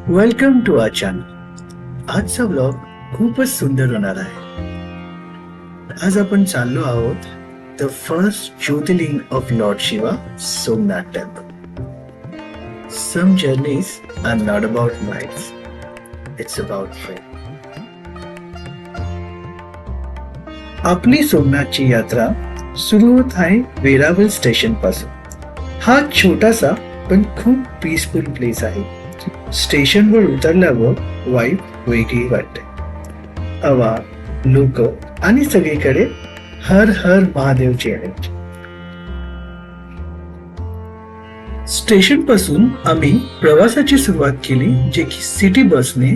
Welcome to our channel. आजचा blog खूपच सुंदर होणार आहे. आज आपण चाललो आहोत the first Jyotirlinga of lord Shiva, Somnath temple. Some journeys are not about miles, it's about faith. आपली सोमनाथची यात्रा सुरू होत आहे वेरावल स्टेशन पासून. हा छोटासा पण खूप पीसफुल प्लेस आहे. स्टेशनवर उतरल्यावर वाईब वेगळी वाटते. हवा, लोक आणि सगळीकडे हर हर महादेवची आहे. स्टेशन पासून आम्ही प्रवासाची सुरुवात केली, जे की सिटी बसने,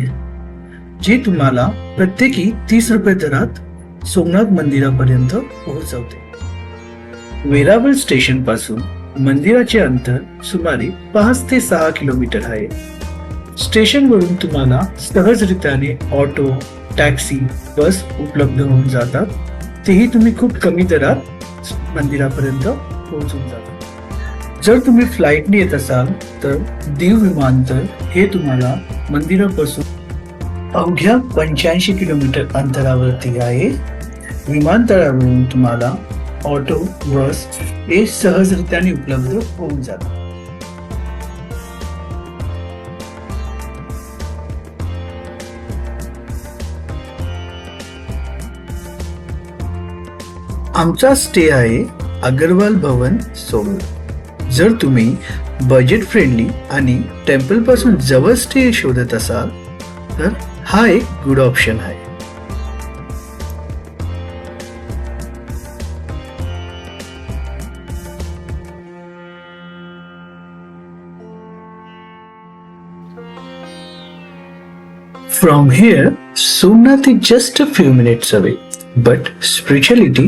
जे तुम्हाला प्रत्येकी 30 रुपये दरात सोमनाथ मंदिरापर्यंत पोहोचवते. वेरावल स्टेशन पासून मंदिराचे अंतर सुमारे 5 ते 6 किलोमीटर आहे. स्टेशनवरून तुम्हाला सहजरित्याने ऑटो, टॅक्सी, बस उपलब्ध होऊन जातात. तेही तुम्ही खूप कमी दरात मंदिरापर्यंत पोहोचून जातात. जर तुम्ही फ्लाईटने येत असाल तर दीव विमानतळ हे तुम्हाला मंदिरापासून अवघ्या 85 किलोमीटर अंतरावरती आहे. विमानतळावरून तुम्हाला ऑटो, बस हे सहजरित्याने उपलब्ध होऊन जातात. आमचा स्टे आहे अगरवाल भवन, सोमनाथ. जर तुम्ही बजेट फ्रेंडली आणि टेम्पल पासून जवळ स्टे शोधत असाल तर हा एक गुड ऑप्शन आहे. From here, Somnath is just a few minutes away, but spirituality,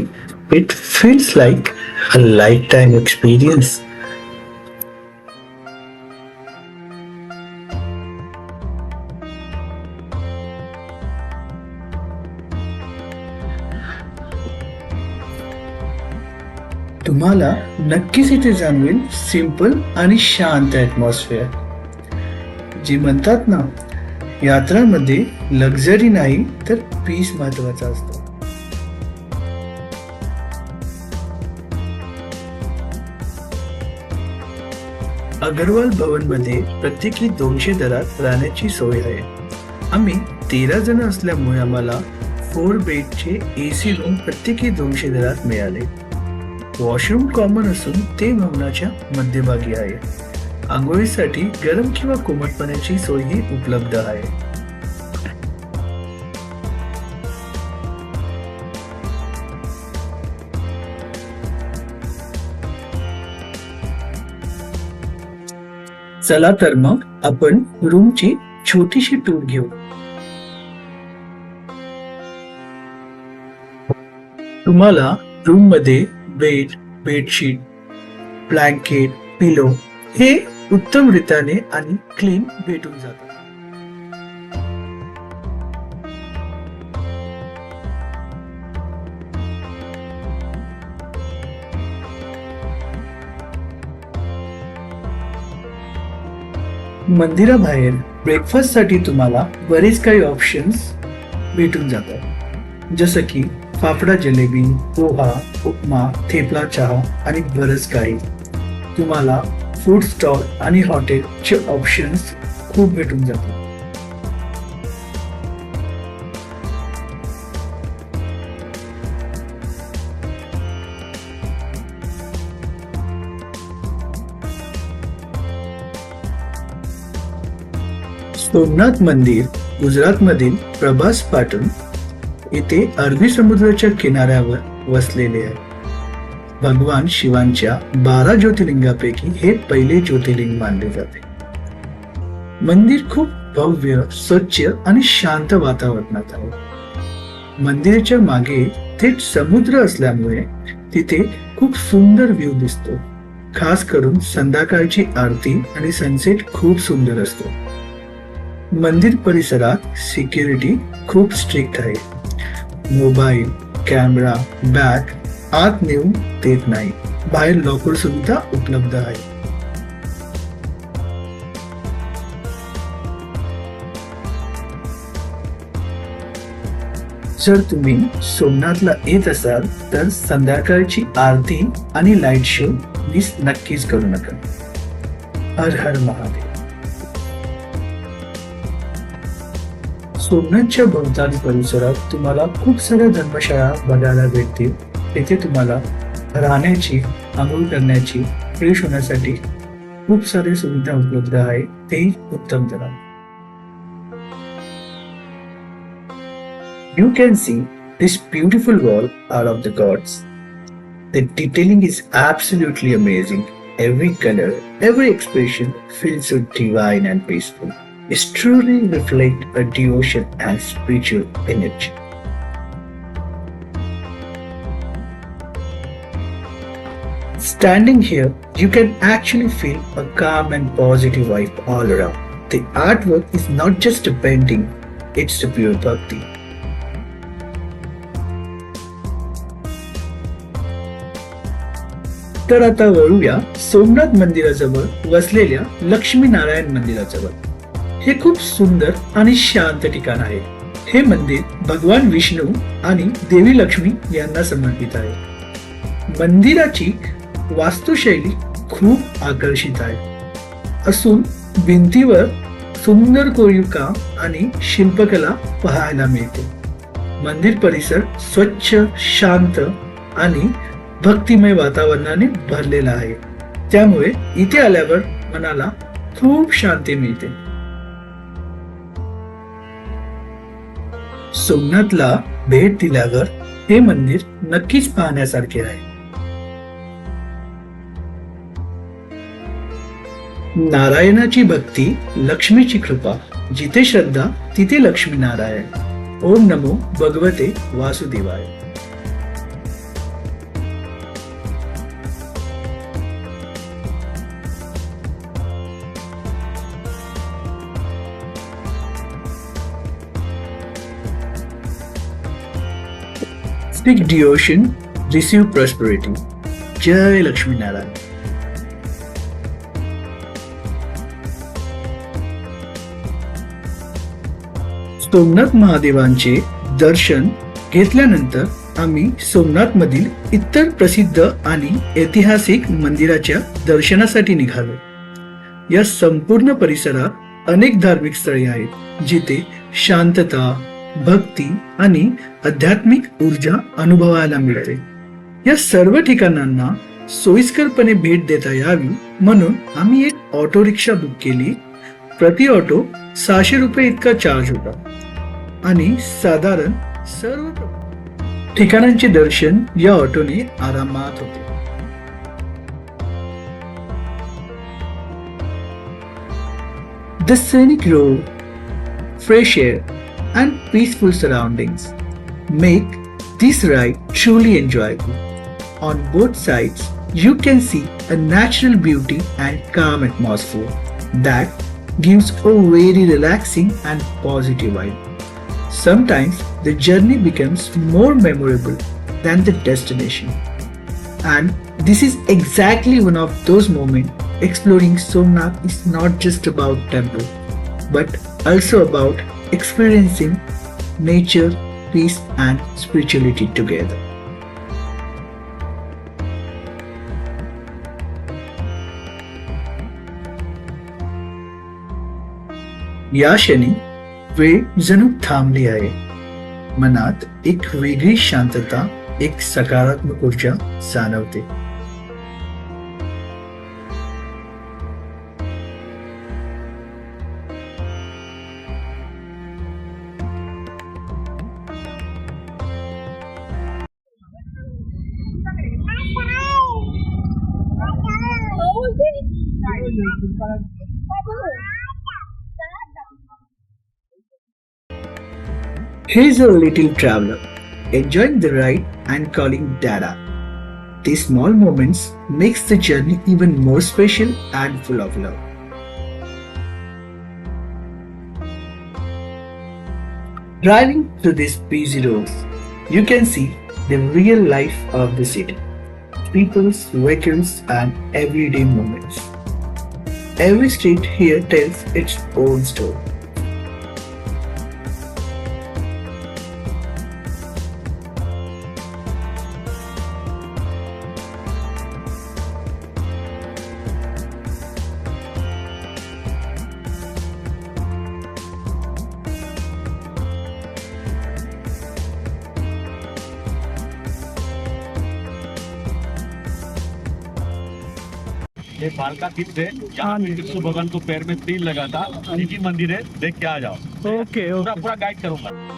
it feels like a lifetime experience. तुम्हाला नक्कीच इथे जाणवेल सिंपल आणि शांत ॲटमॉस्फिअर. जे म्हणतात ना, यात्रांमध्ये लक्झरी नाही तर पीस महत्वाचा असतो. अगरवाल भवन मध्ये प्रत्येकी 200 दरात राहण्याची सोय आहे. आम्ही 13 जण असल्यामुळे आम्हाला 4 बेडचे AC रूम प्रत्येकी 200 दरात मिळाले. वॉशरूम कॉमन असून ते भवनाच्या मध्यभागी आहे. आंघोळीसाठी गरम किंवा कोमट पाण्याची सोयही उपलब्ध आहे. चला तर मग आपण रूमची छोटीशी टूर घेऊ. तुम्हाला रूम मध्ये बेड, बेडशीट, ब्लँकेट, पिलो हे उत्तम रीतीने आणि क्लीन भेटून जातात. मंदिराबाहेर ब्रेकफास्ट साठी तुम्हाला बरेच काही ऑप्शन्स भेटून जातात, जसं की फाफडा जलेबी, पोहा, उपमा, थेपला चहा आणि बरंच काही. तुम्हाला फूड स्टॉल आणि हॉटेलचे ऑप्शन्स खूप भेटून जातात. सोमनाथ मंदिर गुजरातमधील प्रभास पाटण येथे अरबी समुद्राच्या किनाऱ्यावर वसलेले आहे. भगवान शिवांच्या 12 ज्योतिर्लिंगापैकी हे पहिले ज्योतिर्लिंग मानले जाते. मंदिर खूप भव्य, स्वच्छ आणि शांत वातावरणात आहे. मंदिराच्या मागे थेट समुद्र असल्यामुळे तिथे खूप सुंदर व्ह्यू दिसतो. खास करून संध्याकाळची आरती आणि सनसेट खूप सुंदर असतो. मंदिर परिसरात सिक्युरिटी खूप स्ट्रिक्ट आहे. मोबाईल, कॅमेरा, बॅग आत नेऊन देत नाही. बाहेर लॉकर सुविधा उपलब्ध आहे. जर तुम्ही सोमनाथला येत असाल तर संध्याकाळची आरती आणि लाईट शो मिस नक्कीच करू नका. हर हर महादेव. सोमनाथच्या भोवताली परिसरात तुम्हाला खूप साऱ्या धर्मशाळा बघायला भेटतील. तेथे तुम्हाला राहण्याची, आंघोळ करण्याची, फ्रेश होण्यासाठी खूप सारे सुविधा उपलब्ध आहे, तेही उत्तम दरात. You can see this beautiful wall out of the gods. The detailing is absolutely amazing. Every color, every expression feels so divine and peaceful. It truly reflects a devotion and spiritual energy. Standing here, you can actually feel a calm and positive vibe all around. The artwork is not just a painting, it's the pure bhakti. तर आता वळूया सोमनाथ मंदिराजवळ वसलेल्या लक्ष्मीनारायण मंदिराजवळ. हे खूप सुंदर आणि शांत ठिकाण आहे. हे मंदिर भगवान विष्णू आणि देवी लक्ष्मी यांना समर्पित आहे. मंदिराची वास्तुशैली खूप आकर्षित आहे असून भिंतीवर सुंदर कोरीव काम आणि शिल्पकला पाहायला मिळते. मंदिर परिसर स्वच्छ, शांत आणि भक्तिमय वातावरणाने भरलेला आहे. त्यामुळे इथे आल्यावर मनाला खूप शांती मिळते. सोमनाथला भेट दिल्यावर हे मंदिर नक्कीच पाहण्यासारखे आहे. नारायणाची भक्ती, लक्ष्मीची कृपा, जिथे श्रद्धा तिथे लक्ष्मी नारायण. ओम नमो भगवते वासुदेवाय. Speak devotion, receive prosperity. जय लक्ष्मी नारायण. सोमनाथ महादेवांचे दर्शन घेतल्यानंतर आम्ही सोमनाथ मधील इतर प्रसिद्ध आणि ऐतिहासिक मंदिराच्या दर्शनासाठी निघालो. या संपूर्ण परिसरात अनेक धार्मिक स्थळे आहेत जिथे शांतता, भक्ती आणि आध्यात्मिक ऊर्जा अनुभवायला मिळते. या सर्व ठिकाणांना सोयीस्करपणे भेट देता यावी म्हणून आम्ही एक ऑटो रिक्षा बुक केली. प्रति ऑटो 600 रुपये इतका चार्ज होता आणि साधारण सर्व ठिकाणांचे दर्शन या ऑटोने आरामात होते. The scenic road, fresh air and peaceful surroundings make this ride truly enjoyable. On both sides, you can see a natural beauty and calm atmosphere that gives a very relaxing and positive vibe. Sometimes the journey becomes more memorable than the destination. And this is exactly one of those moments. Exploring Somnath is not just about temple, but also about experiencing nature, peace and spirituality together. या क्षणी वेळ जणू थांबली आहे. मनात एक वेगळी शांतता, एक सकारात्मक ऊर्जा जाणवते. Here's a little traveler enjoying the ride and calling Dada. These small moments makes the journey even more special and full of love. Driving through these busy roads, you can see the real life of the city. People's vehicles and everyday moments. Every street here tells its own story. ये बालका तीर्थ है, यहाँ पे कृष्ण भगवान को पैर में तीर लगा था। जी मंदिर है, देख के आ जाओ। ओके पूरा ओके पूरा गाइड करूंगा।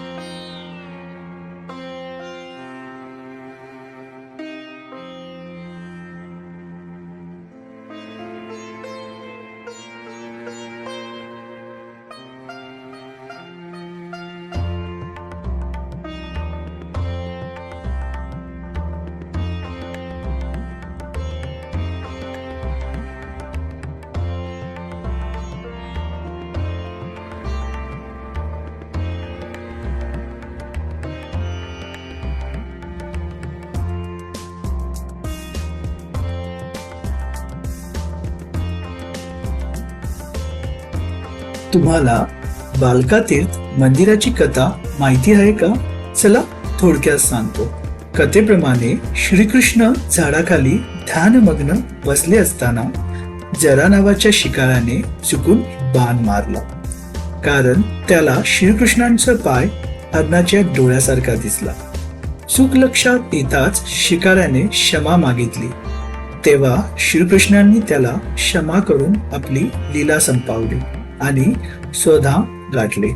तुम्हाला बालका तीर्थ मंदिराची कथा माहिती आहे का? चला थोडक्यात सांगतो. कथेप्रमाणे श्रीकृष्ण झाडाखाली ध्यानमग्न बसले असताना जरा नावाच्या शिकाऱ्याने चुकून बाण मारला. कारण त्याला श्रीकृष्णांचा पाय हरणाच्या डोळ्यासारखा दिसला. चूक लक्षात येताच शिकाऱ्याने क्षमा मागितली. तेव्हा श्रीकृष्णांनी त्याला क्षमा करून आपली लीला संपवली आणि स्वतः गाठले.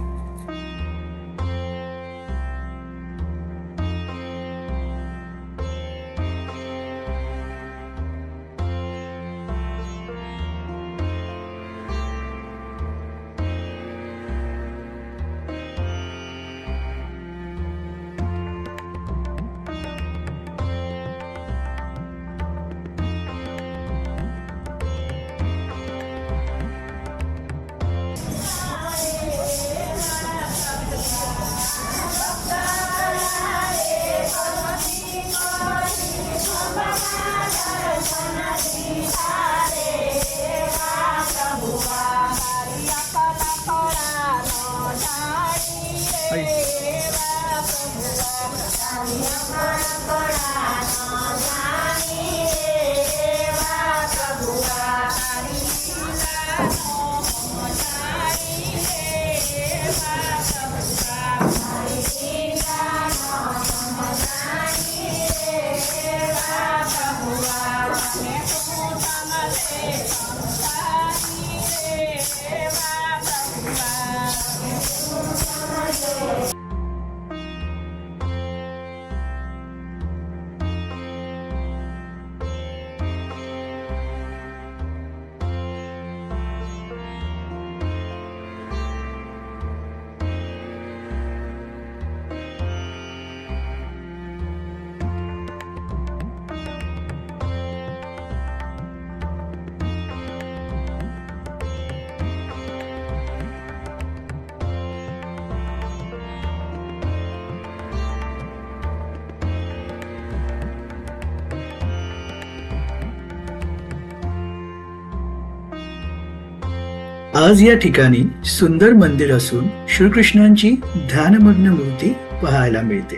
आज या ठिकाणी सुंदर मंदिर असून श्रीकृष्णांची ध्यानमग्न मूर्ती पाहायला मिळते.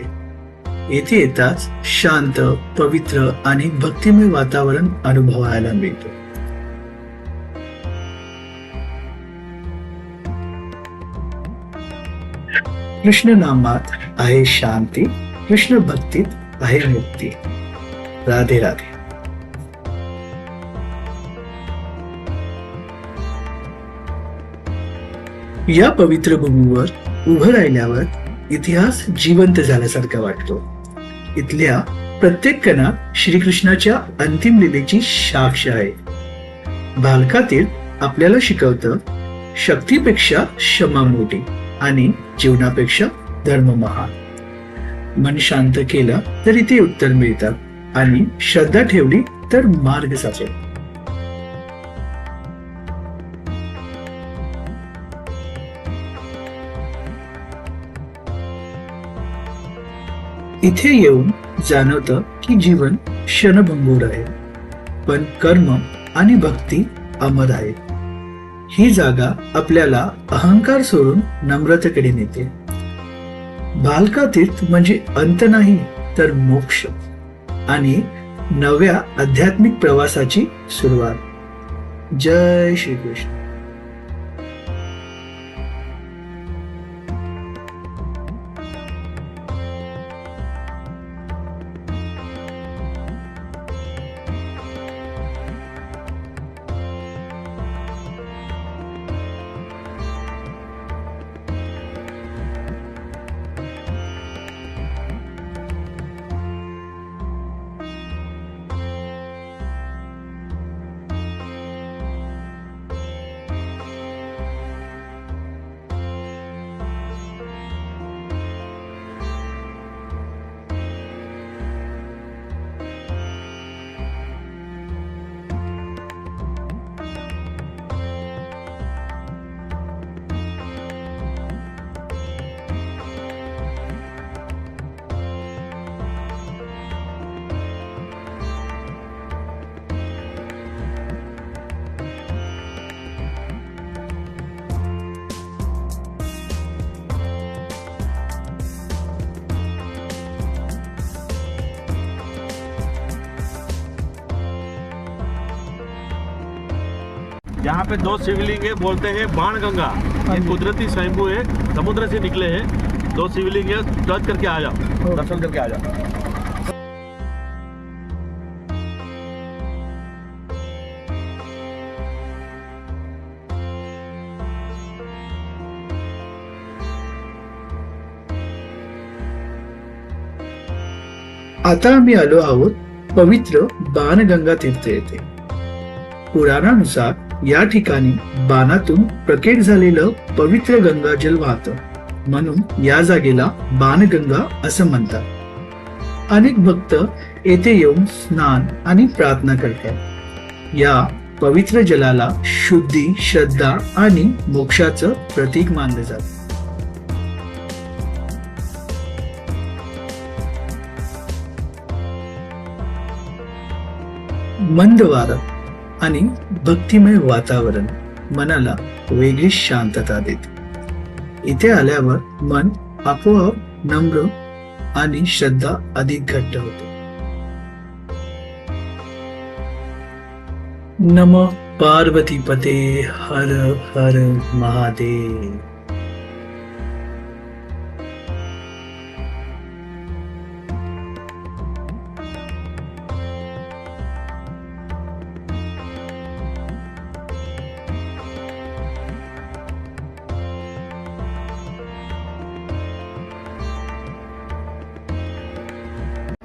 येथे येताच शांत, पवित्र आणि भक्तिमय वातावरण अनुभवायला मिळते. कृष्ण नामात आहे शांती, कृष्ण भक्तीत आहे मुक्ती. राधे राधे. या पवित्र भूमीवर उभं राहिल्यावर इतिहास जिवंत झाल्यासारखा वाटतो. इथल्या प्रत्येक कणात श्रीकृष्णाच्या अंतिम लीलेची साक्ष आहे. बालका तीर्थ आपल्याला शिकवतं, शक्तीपेक्षा क्षमा मोठी आणि जीवनापेक्षा धर्म महान. मन शांत केलं तर इथे उत्तर मिळतात आणि श्रद्धा ठेवली तर मार्ग साचेल. इथे येऊन जाणवतं की जीवन क्षणभंगूर आहे, पण कर्म आणि भक्ती अमर आहे. ही जागा आपल्याला अहंकार सोडून नम्रतेकडे नेते. बालका तीर्थ म्हणजे अंत नाही तर मोक्ष आणि नव्या आध्यात्मिक प्रवासाची सुरुवात. जय श्रीकृष्ण. यहाँ पे 2 शिवलिंग है, बोलते हैं बाण गंगा। ये कुदरती स्वयंभू है, समुद्र से निकले हैं। 2 शिवलिंग है, टच करके आ जाओ, दर्शन करके आ जाओ। आता आम्ही आलो आहोत पवित्र बाणगंगा तीर्थ येथे. पुराणानुसार या ठिकाणी बाणातून प्रकट झालेलं पवित्र गंगाजल वाहतं, म्हणून या जागेला बाणगंगा असं म्हणतात. अनेक भक्त येथे येऊन स्नान आणि प्रार्थना करतात. या पवित्र जलाला शुद्धी, श्रद्धा आणि मोक्षाचं प्रतीक मानलं जातं. मंद वारा आणि भक्तिमय वातावरण मनाला वेगळी शांतता देते. इथे आल्यावर मन आपोआप नम्र आणि श्रद्धा अधिक घट्ट होते. नमः पार्वती पते हर हर महादेव.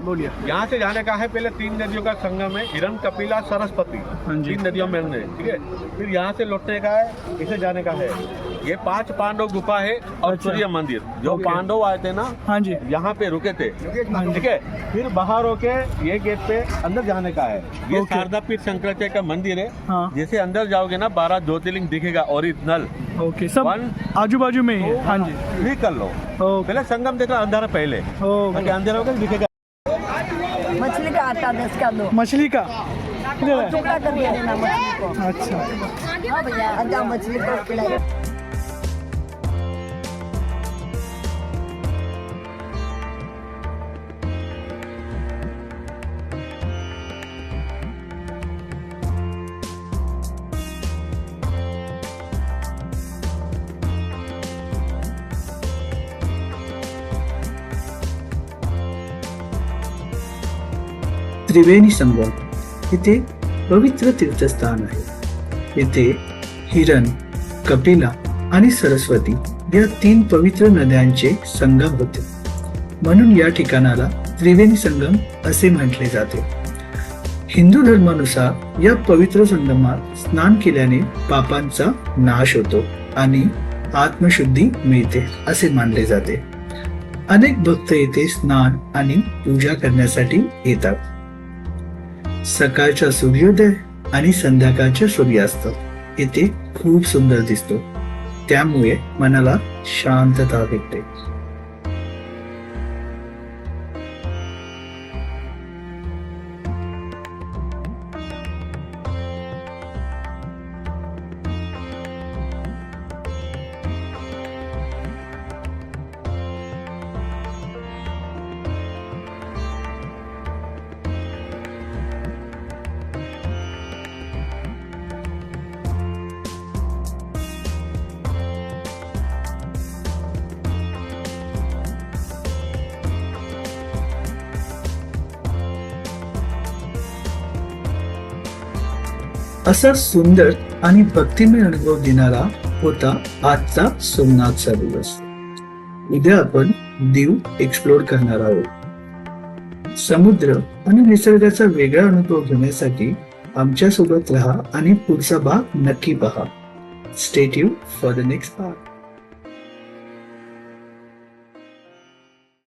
बोलिए. यहाँ से जाने का है, पहले 3 नदियों का संगम है, हिरण, कपिला, सरस्वती, 3 नदियों में मिलने, ठीक है. फिर यहाँ से लौटने का है, इसे जाने का है. ये 5 पांडव गुफा है और अच्छा. सूर्य मंदिर. जो पांडव आए थे ना, हाँ जी. यहाँ पे रुके थे, ठीक है. फिर बाहर होके ये गेट पे अंदर जाने का है. ये ओके. शारदा पीठ शंकराचार्य का मंदिर है. हाँ. जैसे अंदर जाओगे ना 12 ज्योतिर्लिंग दिखेगा ओरिजिनल. ओके, सब 1 आजू बाजू में ही है. हाँ जी. भी कर लो. ओके. पहले संगम देखना, अंधारा पहले, ताकि अंधेरा होगा दिखेगा. मछली का आटा 10 का दो, मछली का किधर है? टुकड़ा कर दे देना मछली को. अच्छा. हाँ भैया, आजा मछली को खिलाए. त्रिवेणी संगम इथे पवित्र तीर्थस्थान आहे. येथे हिरण, कपिला आणि सरस्वती या 3 पवित्र नद्यांचे संगम होते, म्हणून या ठिकाणाला त्रिवेणी संगम असे म्हटले जाते. हिंदू धर्मानुसार या पवित्र संगमात स्नान केल्याने पापांचा नाश होतो आणि आत्मशुद्धी मिळते असे मानले जाते. अनेक भक्त येथे स्नान आणि पूजा करण्यासाठी येतात. सकाळचा सूर्योदय आणि संध्याकाळचा सूर्यास्त येथे खूप सुंदर दिसतो, त्यामुळे मनाला शांतता भेटते. असा सुंदर आणि भक्तिमय अनुभव देणारा होता आजचा सोमनाथचा दिवस. उद्या आपण दीव एक्सप्लोर करणार आहोत. समुद्र आणि निसर्गाचा वेगळा अनुभव घेण्यासाठी आमच्या सोबत राहा आणि पुढचा भाग नक्की पहा. Stay tuned for the next part.